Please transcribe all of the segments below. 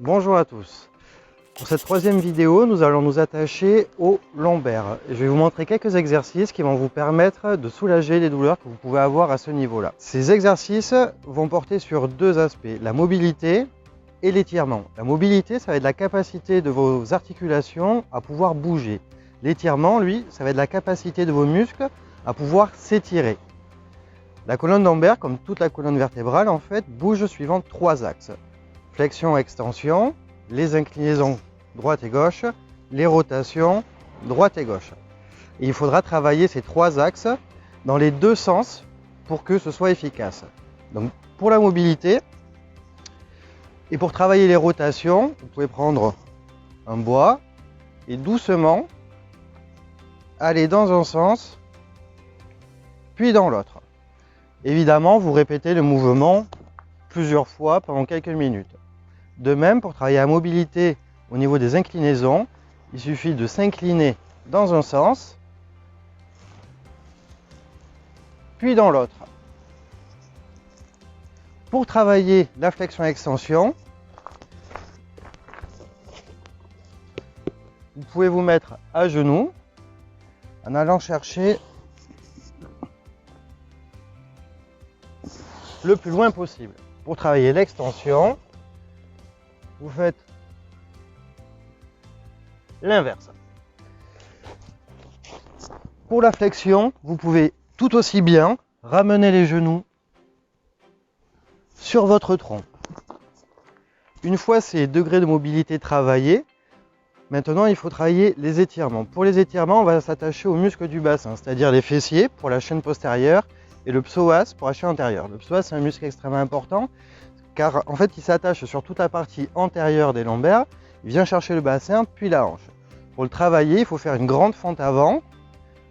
Bonjour à tous. Pour cette troisième vidéo, nous allons nous attacher au lombaire. Je vais vous montrer quelques exercices qui vont vous permettre de soulager les douleurs que vous pouvez avoir à ce niveau-là. Ces exercices vont porter sur deux aspects, la mobilité et l'étirement. La mobilité, ça va être la capacité de vos articulations à pouvoir bouger. L'étirement, lui, ça va être la capacité de vos muscles à pouvoir s'étirer. La colonne lombaire, comme toute la colonne vertébrale, en fait, bouge suivant trois axes. Flexion, extension, les inclinaisons droite et gauche, les rotations droite et gauche. Et il faudra travailler ces trois axes dans les deux sens pour que ce soit efficace. Donc pour la mobilité et pour travailler les rotations, vous pouvez prendre un bois et doucement aller dans un sens puis dans l'autre. Évidemment, vous répétez le mouvement plusieurs fois pendant quelques minutes. De même, pour travailler la mobilité au niveau des inclinaisons, il suffit de s'incliner dans un sens, puis dans l'autre. Pour travailler la flexion-extension, vous pouvez vous mettre à genoux en allant chercher le plus loin possible. Pour travailler l'extension, vous faites l'inverse. Pour la flexion, vous pouvez tout aussi bien ramener les genoux sur votre tronc. Une fois ces degrés de mobilité travaillés, maintenant il faut travailler les étirements. Pour les étirements, on va s'attacher aux muscles du bassin, c'est-à-dire les fessiers pour la chaîne postérieure et le psoas pour la chaîne antérieure. Le psoas, c'est un muscle extrêmement important car en fait il s'attache sur toute la partie antérieure des lombaires, il vient chercher le bassin puis la hanche. Pour le travailler, il faut faire une grande fente avant,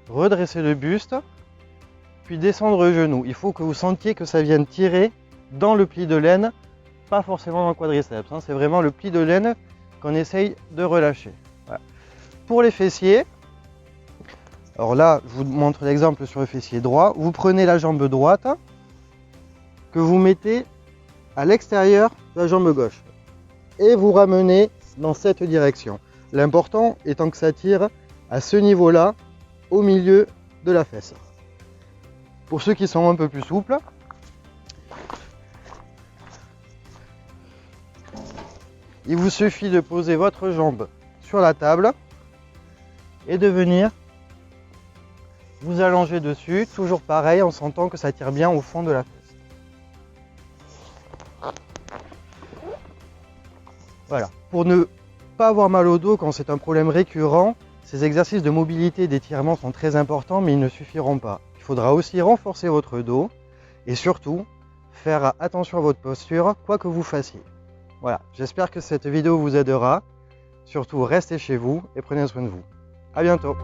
redresser le buste, puis descendre le genou. Il faut que vous sentiez que ça vienne tirer dans le pli de l'aine, pas forcément dans le quadriceps, c'est vraiment le pli de l'aine qu'on essaye de relâcher. Voilà. Pour les fessiers, alors là je vous montre l'exemple sur le fessier droit, vous prenez la jambe droite que vous mettez à l'extérieur de la jambe gauche et vous ramenez dans cette direction. L'important étant que ça tire à ce niveau-là, au milieu de la fesse. Pour ceux qui sont un peu plus souples, il vous suffit de poser votre jambe sur la table et de venir vous allonger dessus, toujours pareil en sentant que ça tire bien au fond de la fesse. Voilà. Pour ne pas avoir mal au dos quand c'est un problème récurrent, ces exercices de mobilité et d'étirement sont très importants, mais ils ne suffiront pas. Il faudra aussi renforcer votre dos et surtout faire attention à votre posture, quoi que vous fassiez. Voilà, j'espère que cette vidéo vous aidera. Surtout, restez chez vous et prenez soin de vous. À bientôt.